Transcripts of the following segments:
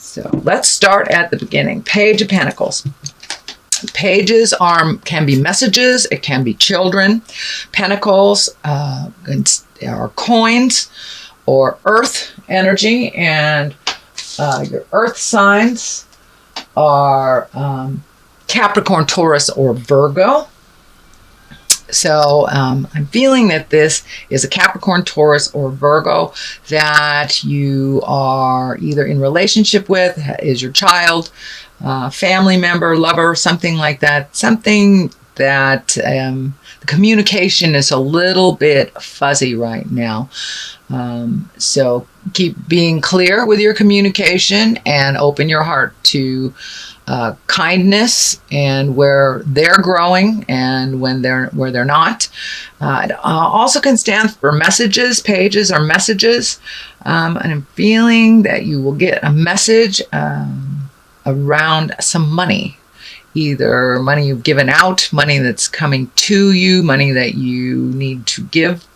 So let's start at the beginning. Page of Pentacles. Pages can be messages. It can be children. Pentacles are coins or earth energy. And your earth signs are Capricorn, Taurus, or Virgo. So I'm feeling that this is a Capricorn, Taurus, or Virgo that you are either in relationship with, is your child, family member, lover, something like that. Something that the communication is a little bit fuzzy right now. So keep being clear with your communication and open your heart to kindness and where they're growing and where they're not. It also can stand for messages. Pages are messages. And I'm feeling that you will get a message around some money. Either money you've given out, money that's coming to you, money that you need to give,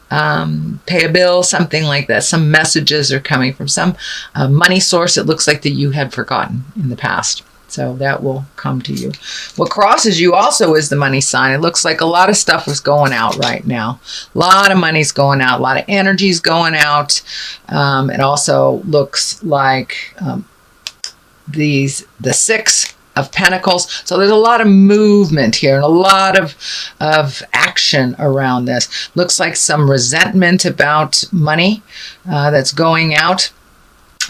pay a bill, something like that. Some messages are coming from some money source it looks like that you had forgotten in the past. So that will come to you. What crosses you also is the money sign. It looks like a lot of stuff is going out right now. A lot of money's going out. A lot of energy's going out. It also looks like the Six of Pentacles. So there's a lot of movement here and a lot of action around this. Looks like some resentment about money that's going out.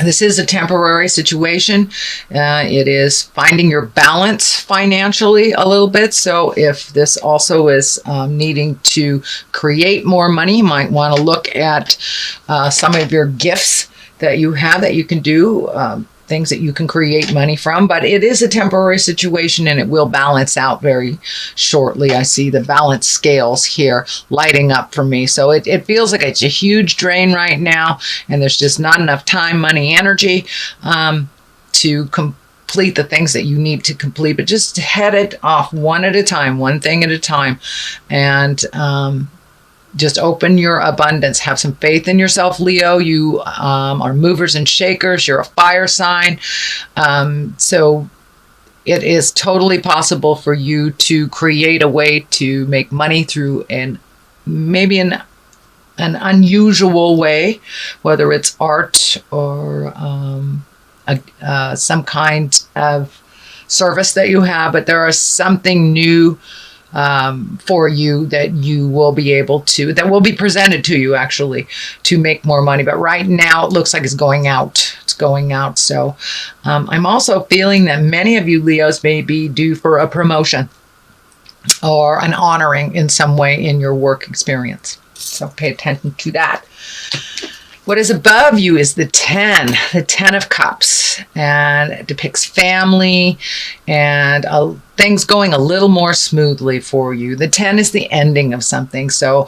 This is a temporary situation. It is finding your balance financially a little bit. So if this also is needing to create more money, you might want to look at some of your gifts that you have that you can do, things that you can create money from. But it is a temporary situation and it will balance out very shortly. I see the balance scales here lighting up for me. So it feels like it's a huge drain right now and there's just not enough time, money, energy to complete the things that you need to complete. But just head it off one at a time, one thing at a time. And just open your abundance. Have some faith in yourself, Leo. You are movers and shakers. You're a fire sign. So it is totally possible for you to create a way to make money through maybe an unusual way, whether it's art or some kind of service that you have. But there is something new for you that you will be able to, that will be presented to you actually, to make more money. But right now it looks like it's going out. It's going out. So I'm also feeling that many of you Leos may be due for a promotion or an honoring in some way in your work experience. So pay attention to that. What is above you is the 10 of Cups, and it depicts family and things going a little more smoothly for you. The 10 is the ending of something. So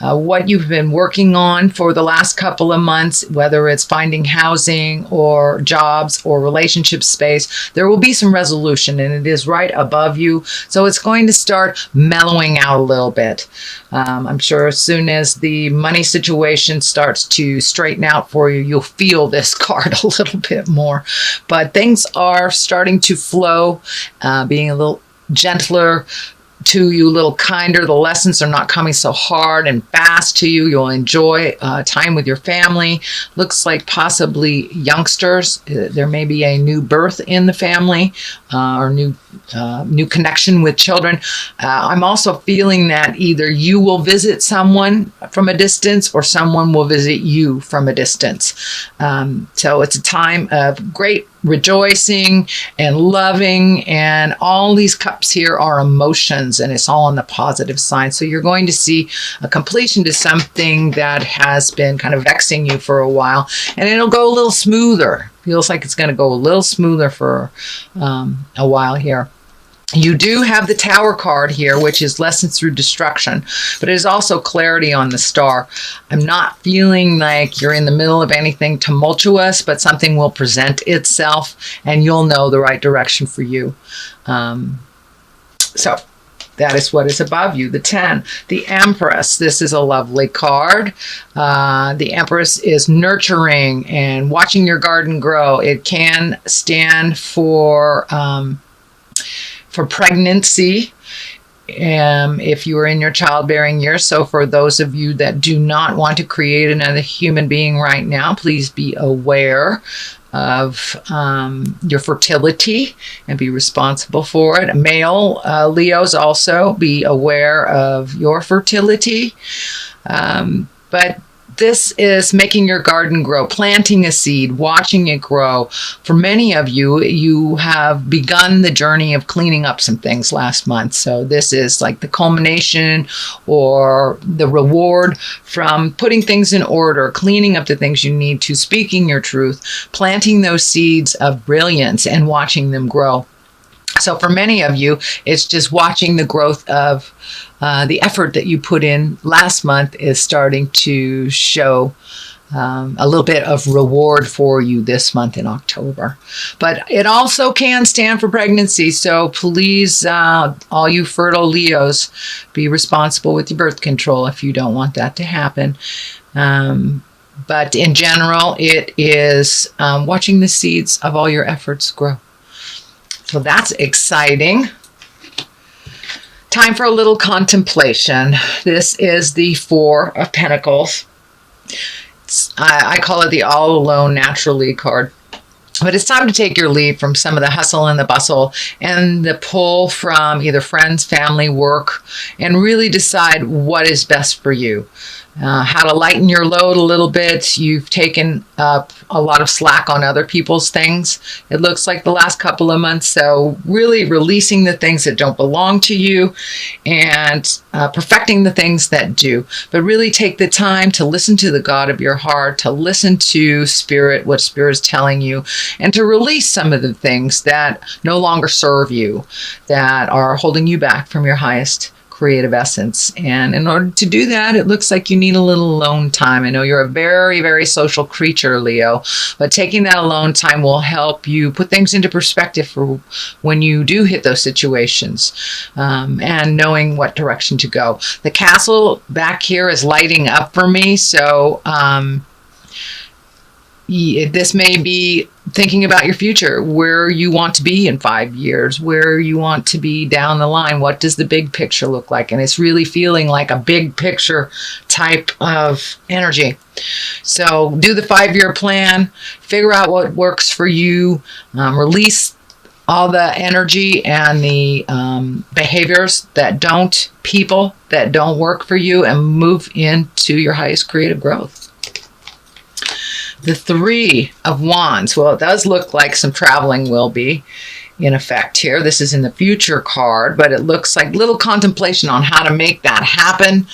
what you've been working on for the last couple of months, whether it's finding housing or jobs or relationship space, there will be some resolution, and it is right above you. So it's going to start mellowing out a little bit. I'm sure as soon as the money situation starts to straighten out for you, you'll feel this card a little bit more. But things are starting to flow, being a little gentler to you, a little kinder. The lessons are not coming so hard and fast to you. You'll enjoy time with your family. Looks like possibly youngsters. There may be a new birth in the family or new connection with children. I'm also feeling that either you will visit someone from a distance or someone will visit you from a distance. So it's a time of great rejoicing and loving, and all these cups here are emotions, and it's all on the positive side. So you're going to see a completion to something that has been kind of vexing you for a while, and it'll go a little smoother. Feels like it's going to go a little smoother for a while here. You do have the Tower card here, which is lessons through destruction, but it is also clarity on the Star. I'm not feeling like you're in the middle of anything tumultuous, but something will present itself and you'll know the right direction for you. So That is what is above you. The 10, the Empress. This is a lovely card. The Empress is nurturing and watching your garden grow. It can stand for pregnancy. If you are in your childbearing years. So for those of you that do not want to create another human being right now, please be aware of your fertility and be responsible for it. Male Leos, also be aware of your fertility. But this is making your garden grow, planting a seed, watching it grow. For many of you, you have begun the journey of cleaning up some things last month. So this is like the culmination or the reward from putting things in order, cleaning up the things you need to, speaking your truth, planting those seeds of brilliance and watching them grow. So for many of you, it's just watching the growth of the effort that you put in last month is starting to show a little bit of reward for you this month in October. But it also can stand for pregnancy. So please, all you fertile Leos, be responsible with your birth control if you don't want that to happen. But in general, it is watching the seeds of all your efforts grow. So that's exciting. Time for a little contemplation. This is the 4 of Pentacles. I call it the all alone naturally card. But it's time to take your leave from some of the hustle and the bustle and the pull from either friends, family, work, and really decide what is best for you. How to lighten your load a little bit. You've taken up a lot of slack on other people's things, it looks like, the last couple of months. So really releasing the things that don't belong to you and perfecting the things that do. But really take the time to listen to the God of your heart, to listen to Spirit, what Spirit is telling you, and to release some of the things that no longer serve you, that are holding you back from your highest creative essence. And in order to do that, it looks like you need a little alone time. I know you're a very, very social creature, Leo, but taking that alone time will help you put things into perspective for when you do hit those situations, and knowing what direction to go. The castle back here is lighting up for me. So this may be thinking about your future, where you want to be in 5 years, where you want to be down the line. What does the big picture look like? And it's really feeling like a big picture type of energy. So do the 5-year plan, figure out what works for you, release all the energy and the behaviors that don't, people that don't work for you, and move into your highest creative growth. The 3 of Wands. Well, it does look like some traveling will be in effect here. This is in the future card, but it looks like little contemplation on how to make that happen.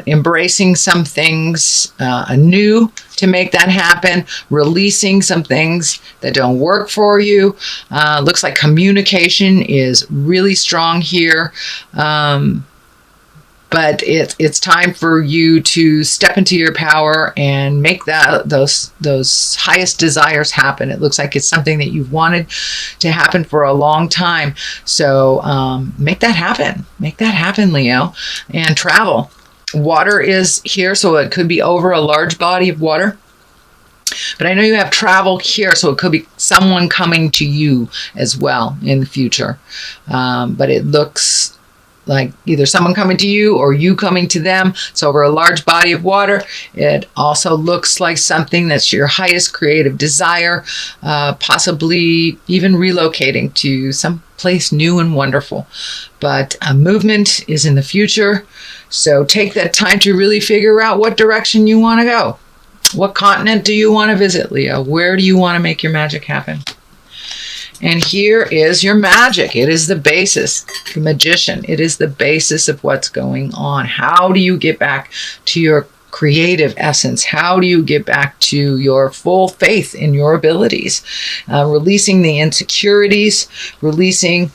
Embracing some things anew to make that happen. Releasing some things that don't work for you. Looks like communication is really strong here. But it's time for you to step into your power and make those highest desires happen. It looks like it's something that you've wanted to happen for a long time. So make that happen. Make that happen, Leo. And travel. Water is here, so it could be over a large body of water. But I know you have travel here, so it could be someone coming to you as well in the future. But it looks like either someone coming to you or you coming to them. So over a large body of water. It also looks like something that's your highest creative desire, possibly even relocating to some place new and wonderful. But movement is in the future. So take that time to really figure out what direction you want to go. What continent do you want to visit, Leo? Where do you want to make your magic happen? And here is your magic. It is the basis, the magician. It is the basis of what's going on. How do you get back to your creative essence? How do you get back to your full faith in your abilities? Releasing the insecurities, releasing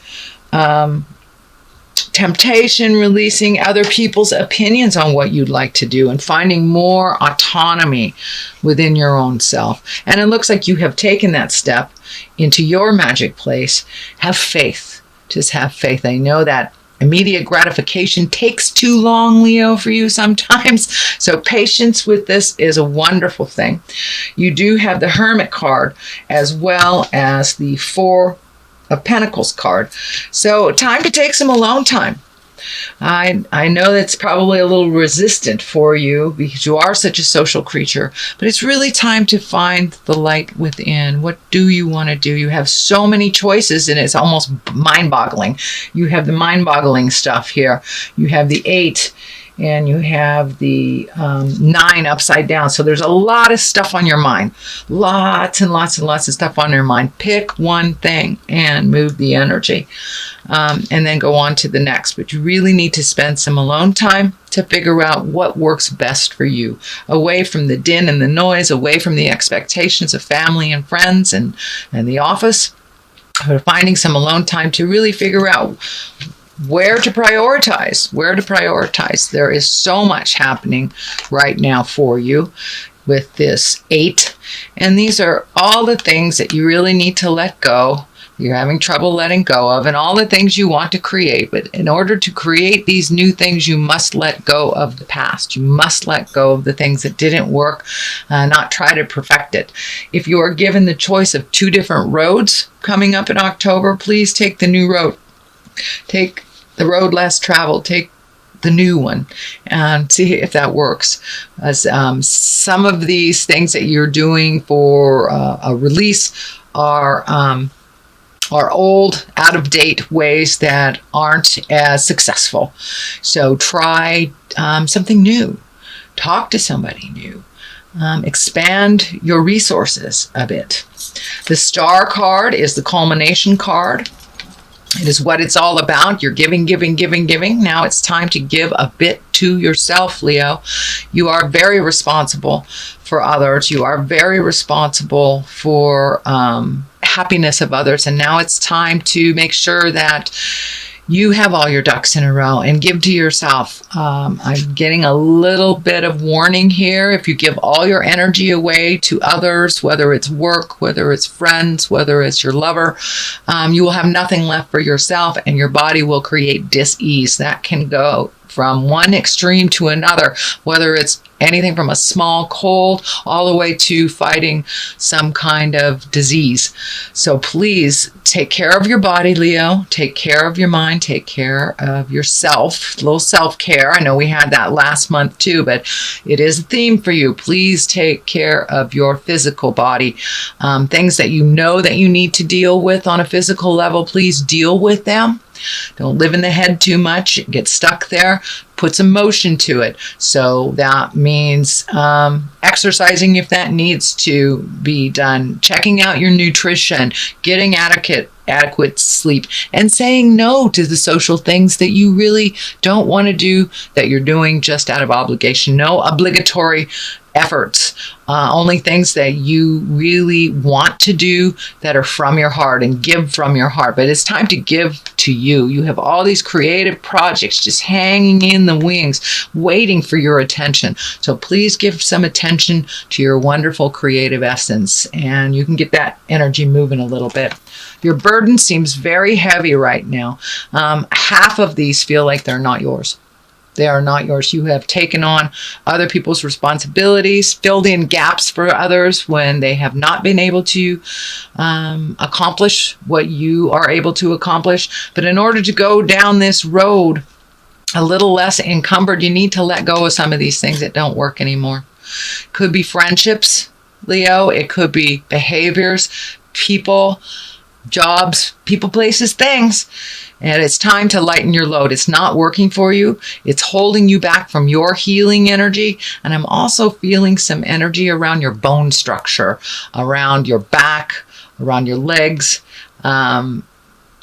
temptation, releasing other people's opinions on what you'd like to do, and finding more autonomy within your own self. And it looks like you have taken that step into your magic place. Have faith. Just have faith. I know that immediate gratification takes too long, Leo, for you sometimes. So patience with this is a wonderful thing. You do have the Hermit card as well as the Four of Pentacles card. So time to take some alone time. I know that's probably a little resistant for you because you are such a social creature, but it's really time to find the light within. What do you want to do? You have so many choices and it's almost mind-boggling. You have the mind-boggling stuff here. You have the 8 and you have the 9 upside down. So there's a lot of stuff on your mind. Lots and lots and lots of stuff on your mind. Pick one thing and move the energy. And then go on to the next. But you really need to spend some alone time to figure out what works best for you. Away from the din and the noise, away from the expectations of family and friends and the office. But finding some alone time to really figure out where to prioritize. There is so much happening right now for you with this 8. And these are all the things that you really need to let go. You're having trouble letting go of, and all the things you want to create. But in order to create these new things, you must let go of the past. You must let go of the things that didn't work, not try to perfect it. If you are given the choice of 2 different roads coming up in October, please take the new road. Take the road less traveled. Take the new one and see if that works. As some of these things that you're doing for a release are old, out-of-date ways that aren't as successful. So try something new. Talk to somebody new. Expand your resources a bit. The Star card is the culmination card. It is what it's all about. You're giving, giving, giving, giving. Now it's time to give a bit to yourself, Leo. You are very responsible for others. You are very responsible for happiness of others. And now it's time to make sure that you have all your ducks in a row and give to yourself. I'm getting a little bit of warning here. If you give all your energy away to others, whether it's work, whether it's friends, whether it's your lover, you will have nothing left for yourself and your body will create dis-ease. That can go from one extreme to another, whether it's anything from a small cold all the way to fighting some kind of disease. So please take care of your body, Leo. Take care of your mind. Take care of yourself. A little self-care. I know we had that last month too, but it is a theme for you. Please take care of your physical body. Things that you know that you need to deal with on a physical level, please deal with them. Don't live in the head too much. Get stuck there. Put some motion to it. So that means exercising if that needs to be done. Checking out your nutrition. Getting adequate sleep. And saying no to the social things that you really don't want to do, that you're doing just out of obligation. No obligatory efforts. Only things that you really want to do that are from your heart, and give from your heart. But it's time to give to you. You have all these creative projects just hanging in the wings, waiting for your attention. So please give some attention to your wonderful creative essence, and you can get that energy moving a little bit. Your burden seems very heavy right now. Half of these feel like they're not yours. They are not yours. You have taken on other people's responsibilities, filled in gaps for others when they have not been able to accomplish what you are able to accomplish. But in order to go down this road a little less encumbered, you need to let go of some of these things that don't work anymore. Could be friendships, Leo. It could be behaviors, people, jobs, people, places, things. And it's time to lighten your load. It's not working for you. It's holding you back from your healing energy. And I'm also feeling some energy around your bone structure, around your back, around your legs, and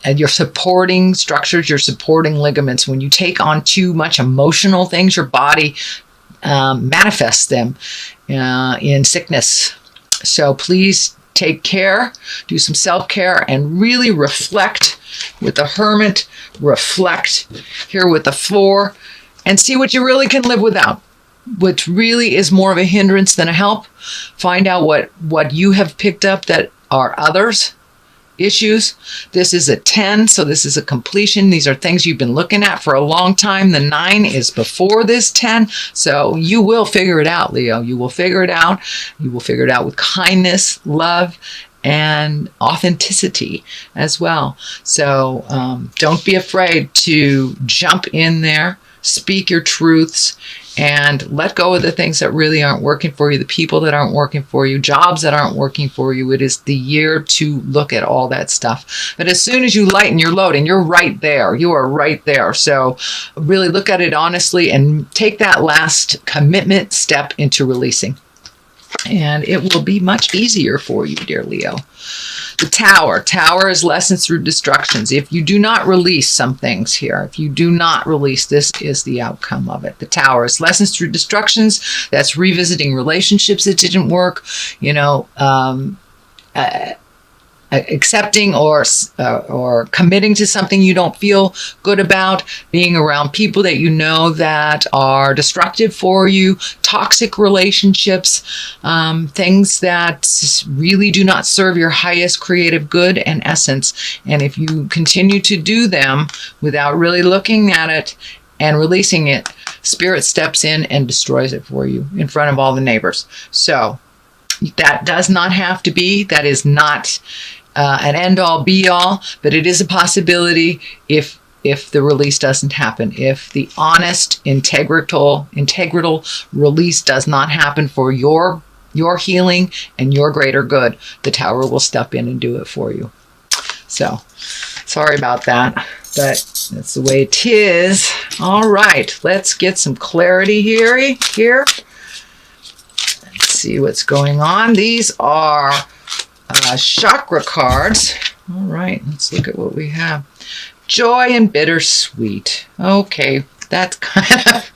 your supporting structures, your supporting ligaments. When you take on too much emotional things, your body manifests them in sickness. So please take care, do some self-care, and really reflect with the Hermit. Reflect here with the 4 and see what you really can live without, which really is more of a hindrance than a help. Find out what you have picked up that are others issues. This is a 10, so this is a completion. These are things you've been looking at for a long time. The 9 is before this 10, so you will figure it out, Leo. You will figure it out. You will figure it out with kindness, love, and authenticity as well. So don't be afraid to jump in there, speak your truths, and let go of the things that really aren't working for you, the people that aren't working for you, jobs that aren't working for you. It is the year to look at all that stuff. But as soon as you lighten your load, and you're right there, you are right there. So really look at it honestly and take that last commitment step into releasing. And it will be much easier for you, dear Leo. The Tower. Tower is lessons through destructions. If you do not release some things here, if you do not release, this is the outcome of it. The Tower is lessons through destructions. That's revisiting relationships that didn't work, accepting or committing to something you don't feel good about, being around people that you know that are destructive for you, toxic relationships, things that really do not serve your highest creative good and essence. And if you continue to do them without really looking at it and releasing it, Spirit steps in and destroys it for you in front of all the neighbors. So that does not have to be. That is not an end-all, be-all, but it is a possibility if the release doesn't happen. If the honest, integral release does not happen for your healing and your greater good, the Tower will step in and do it for you. So, sorry about that, but that's the way it is. All right, let's get some clarity here. Let's see what's going on. These are chakra cards. All right, let's look at what we have. Joy and bittersweet. Okay, that's kind of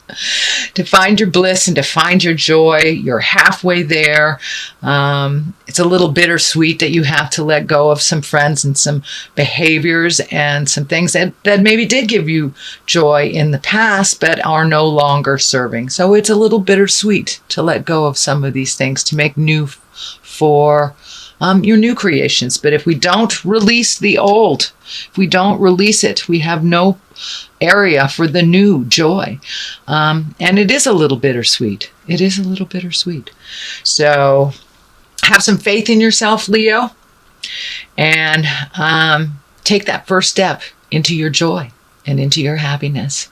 to find your bliss and to find your joy. You're halfway there. It's a little bittersweet that you have to let go of some friends and some behaviors and some things that maybe did give you joy in the past but are no longer serving. So it's a little bittersweet to let go of some of these things to make new for your new creations. But if we don't release the old, if we don't release it, we have no area for the new joy. And it is a little bittersweet. It is a little bittersweet. So have some faith in yourself, Leo, and take that first step into your joy and into your happiness.